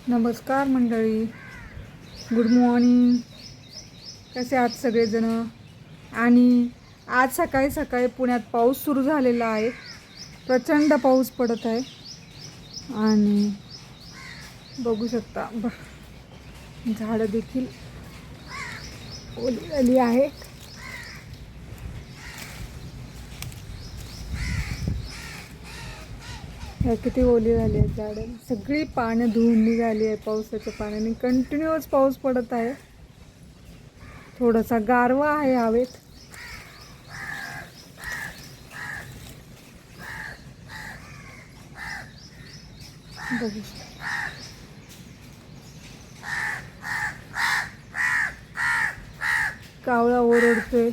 नमस्कार मंडळी, good morning. कसे आहात सगळेजण? आणि आज सकाळी सकाळी पुण्यात पाऊस सुरू झालेला आहे. प्रचंड पाऊस पडत आहे आणि बघू शकता झाडं देखील ओली आली आहेत. किती ओली झाली आहेत झाडं, सगळी पानं धुवून निघाली आहे पावसाच्या पाण्याने. कंटिन्युअस पाऊस पडत आहे. थोडासा गारवा आहे हवेत. बघू कावळा ओरडतोय.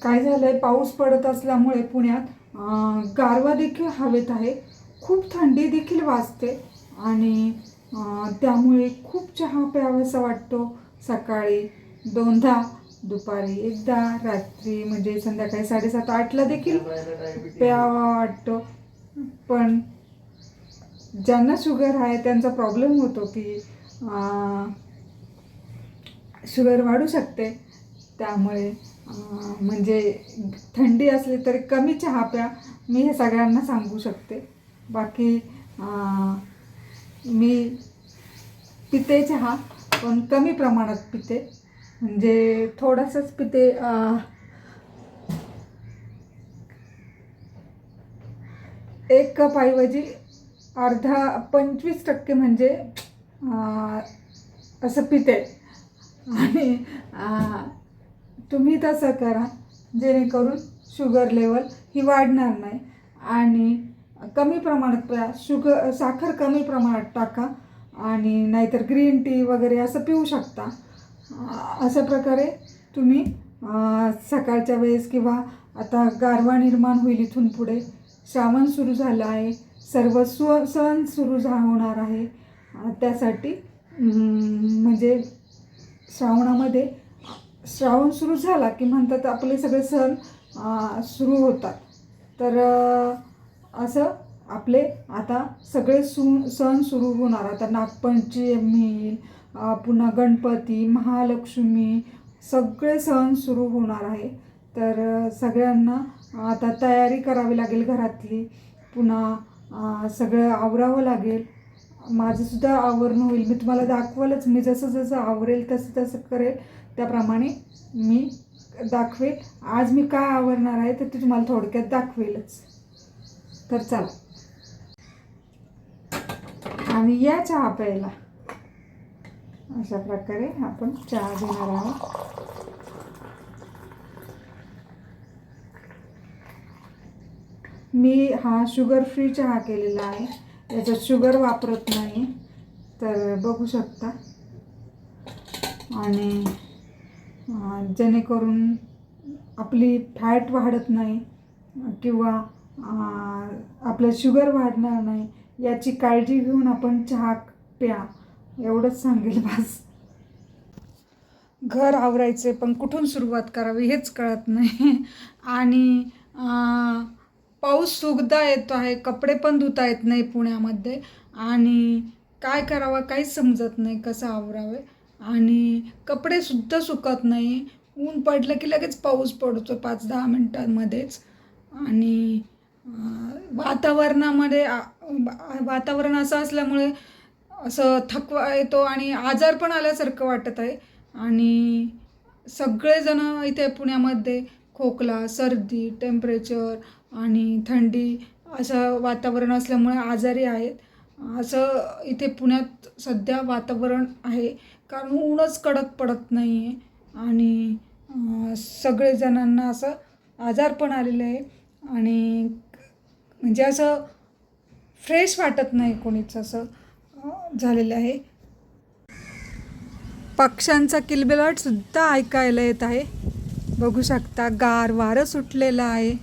काय झालंय, पाऊस पडत असल्यामुळे पुण्यात गारवा देखील हवेत आहे. खूप थंडी देखील वाजते आणि त्यामुळे खूप चहा प्यावासा वाटतो. सकाळी दोनदा, दुपारी एकदा, रात्री म्हणजे संध्याकाळी 7:30-8ला देखील प्यावा वाटतो. पण ज्यांना शुगर आहे त्यांचा प्रॉब्लेम होतो की शुगर वाढू शकते. त्यामुळे म्हणजे थंडी असली तरी कमी चहा प्या, मी हे सगळ्यांना सांगू शकते. बाकी मी पिते चहा, पण कमी प्रमाणात पिते. म्हणजे थोडंसंच पिते. 1 कप ऐवजी अर्धा 25% म्हणजे असं पिते. आणि तुम्ही तसं करा जेणेकरून शुगर लेवल ही वाढणार नाही. आणि कमी प्रमाणात प्या. साखर कमी प्रमाणात टाका आणि नाहीतर ग्रीन टी वगैरे असं पिऊ शकता. अशा प्रकारे तुम्ही सकाळच्या वेळेस किंवा आता गारवा निर्माण होईल इथून पुढे. श्रावण सुरू झालं आहे, सर्व सण सुरू होणार आहे. त्यासाठी म्हणजे श्रावणामध्ये श्रावण सुरू झाला की म्हणतात आपले सगळे सण सुरू होतात. तर असं आपले आता सगळे सण सुरू होणार. आता नागपंचमी, पुन्हा गणपती, महालक्ष्मी, सगळे सण सुरू होणार आहे. तर सगळ्यांना आता तयारी करावी लागेल घरातली. पुन्हा सगळं आवरावं लागेल. माझंसुद्धा आवरणं होईल. मी तुम्हाला दाखवलंच, मी जसं जसं आवरेल तसं तसं करेल, त्याप्रमाणे मी दाखवेल. आज मी काय आवरणार आहे तर ते तुम्हाला थोडक्यात दाखवेलच. तर चला, आणि या चहा प्यायला. अशा प्रकारे आपण चहा घेणार आहोत. मी हा शुगर फ्री चहा केलेला आहे, याच्यात शुगर वापरत नाही. तर बघू शकता. आणि जेणेकरून आपली फॅट वाढत नाही किंवा आपलं शुगर वाढणार नाही याची काळजी घेऊन आपण चहा प्या, एवढंच सांगेल बस. घर आवरायचे पण कुठून सुरुवात करावी हेच कळत नाही. आणि पाऊस सुद्धा येतो आहे, कपडे पण धुता येत नाही पुण्यामध्ये. आणि काय करावं काहीच समजत नाही, कसं आवरावे. आणि कपडेसुद्धा सुकत नाही. ऊन पडलं की लगेच पाऊस पडतो 5-10 मिनटांमध्येच. आणि वातावरण असं असल्यामुळे असं थकवा येतो आणि आजार पण आल्यासारखं वाटत आहे. आणि सगळेजण इथे पुण्यामध्ये खोकला, सर्दी, टेम्परेचर आणि थंडी असं वातावरण असल्यामुळे आजारी आहेत. असं इथे पुण्यात सध्या वातावरण आहे, कारण ऊनच कडक पडत नाही आहे. आणि सगळेजणांना असं आजार पण आलेलं आहे. आणि म्हणजे असं फ्रेश वाटत नाही कोणीच, असं झालेलं आहे. पक्ष्यांचा किलबिलाट सुद्धा ऐकायला येत आहे. बघू शकता, गार वारं सुटलेलं आहे.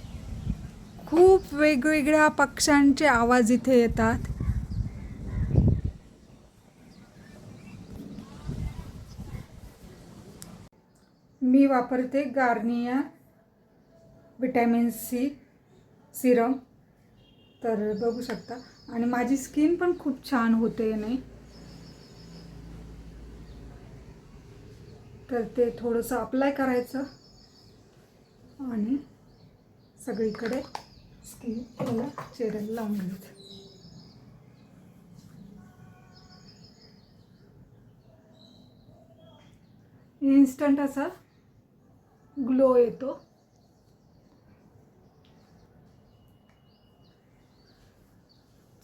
खूप वेगवेगळ्या पक्ष्यांचे आवाज इथे येतात. मी वापरते गार्नियर विटॅमिन सी सिरम. तर बघू शकता. आणि माझी स्किन पण खूप छान होते याने. तर ते थोडंसं अप्लाय करायचं आणि सगळीकडे स्किन मला चेहऱ्याला लावून घ्यायचं. इन्स्टंट असा ग्लो येतो.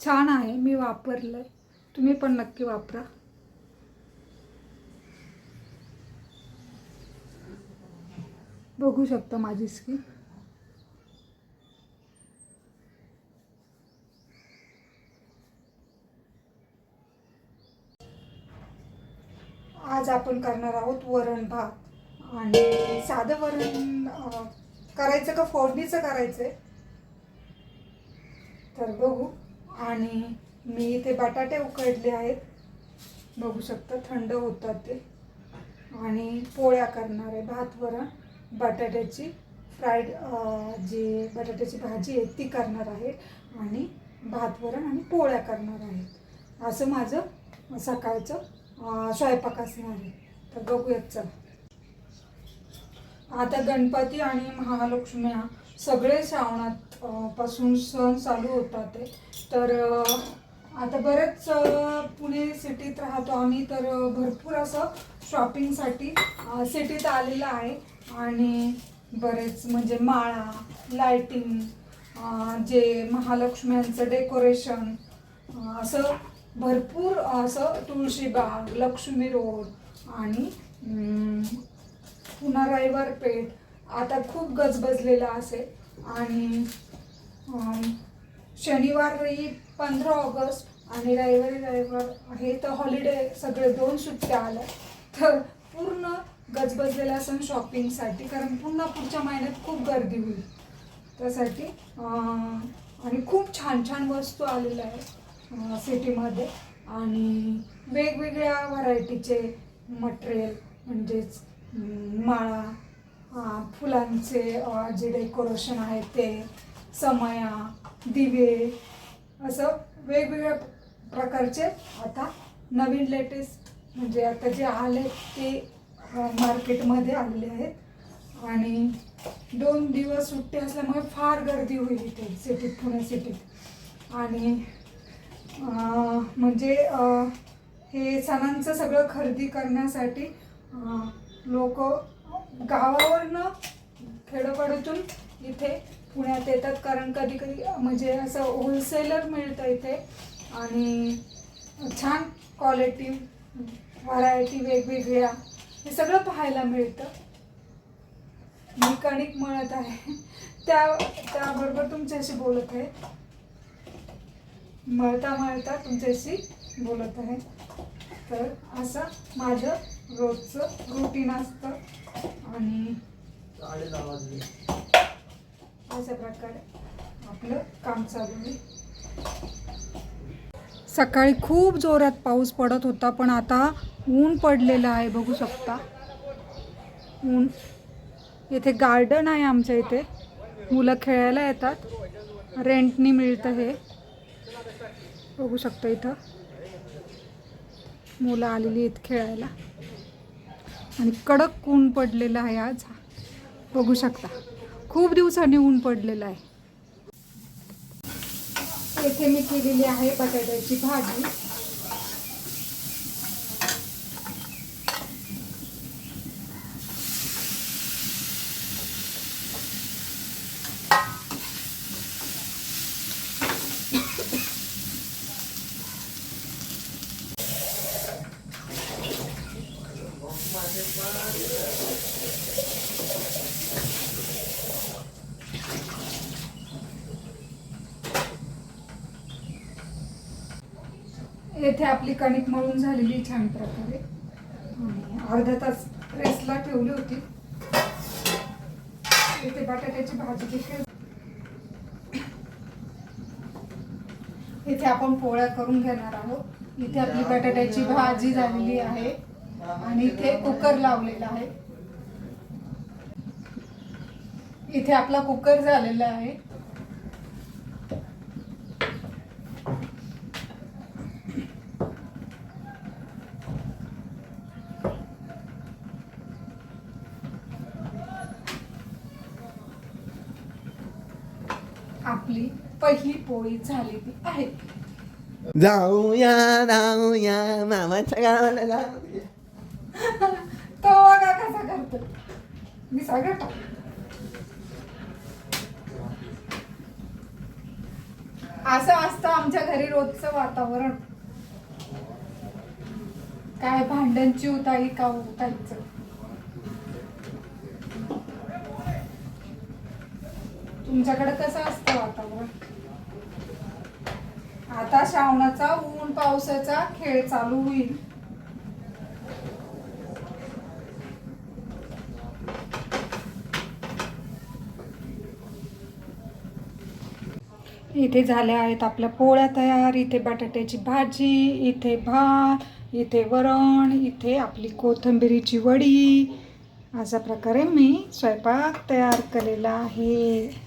छान आहे, मी वापरलंय, तुम्ही पण नक्की वापरा. बघू शकता माझी स्किन. आज आपण करणार आहोत वरण भात. आणि साधं वरण करायचं का फोडणीचं करायचंय तर बघू. आणि मी इथे बटाटे उकडले आहेत, बघू शकता, थंड होतात ते. आणि पोळ्या करणार आहे, भात वरण बटाट्याची फ्राईड जी बटाट्याची भाजी आहे ती करणार आहे. आणि भात वरण आणि पोळ्या करणार आहे. असं माझं सकाळचं स्वयंपाक असणार आहे. तर बघूयात चला. आता गणपती आणि महालक्ष्म्या सगळे श्रावणात पासून सण चालू होतात ते. तर आता बरेच पुणे सिटीत राहतो आम्ही, तर भरपूर असं शॉपिंगसाठी सिटीत आलेलं आहे. आणि बरेच म्हणजे माळा, लाइटिंग, जे महालक्ष्म्यांचं डेकोरेशन, असं भरपूर असं तुळशीबाग, लक्ष्मी रोड आणि पुन्हा रविवार पेठ आता खूप गजबजलेला असेल. आणि शनिवारी 15 ऑगस्ट आणि रविवार आहे, तर हॉलिडे सगळे 2 सुट्ट्या आल्या. तर पूर्ण गजबजलेला असेल शॉपिंगसाठी, कारण पुन्हा पुढच्या महिन्यात खूप गर्दी होईल त्यासाठी. आणि खूप छान छान वस्तू आलेल्या आहेत सिटीमध्ये. आणि वेगवेगळ्या व्हरायटीचे मटेरियल, म्हणजेच माळा, फुलांचे जे डेकोरेशन आहे ते, समया, दिवे, असं वेगवेगळ्या प्रकारचे आता नवीन लेटेस्ट म्हणजे आता जे आले ते मार्केटमध्ये आलेले आहेत. आणि 2 दिवस सुट्टी असल्यामुळे फार गर्दी होईल इथे सिटीत, पुणे सिटीत. आणि म्हणजे हे सणांचं सगळं खरेदी करण्यासाठी लोक गावावरनं, खेडोपाड्यातून इथे पुण्यात येतात. कारण कधी कधी म्हणजे असं होलसेलर मिळतं इथे. आणि छान क्वालिटी, व्हरायटी वेगवेगळ्या, हे सगळं पाहायला मिळतं. मी कणिक मळत आहे, त्याबरोबर तुमच्याशी बोलत आहे, मळता मळता तुमच्याशी बोलत आहे. तर असं माझं रोजचं रुटीन असतं. आणि अशा प्रकारे आपलं काम चालू आहे. सकाळी खूप जोरात पाऊस पडत होता, पण आता ऊन पडलेलं आहे, बघू शकता ऊन. इथे गार्डन आहे आमच्या इथे, मुलं खेळायला येतात, रेंटनी मिळतं हे, बघू शकता. इथं मुलं आलेली आहेत खेळायला. आणि कडक ऊन पडलेलं आहे आज, बघू शकता, खूप दिवसांनी ऊन पडलेलं आहे. येथे मी केलेली आहे बटाट्याची भाजी. येथे आपली कणिक मळून झालेली छान प्रकारे. आणि अर्धा तास रेस्टला ठेवली होती. इथे बटाट्याची भाजी देखील. इथे आपण पोळ्या करून घेणार आहोत. इथे आपली बटाट्याची भाजी झालेली आहे आणि इथे कुकर लावलेला आहे. इथे आपला कुकर झालेला आहे. आपली पहिली पोळी झालेली आहे. जाऊया मामाच्या गावाला जाऊया. तो बघा कसा करतो. मी सगळं टाक. असं असतं आमच्या घरी रोजचं वातावरण. काय भांडणची उताई का उताईचं. तुमच्याकडे कसं असतं वातावरण. आता श्रावणाचा ऊन पावसाचा खेळ चालू होईल. इथे झाल्या आहेत आपल्या पोळ्या तयार. इथे बटाट्याची भाजी, इथे भात, इथे वरण, इथे आपली कोथिंबिरीची वडी. अशा प्रकारे मी स्वयंपाक तयार केलेला आहे.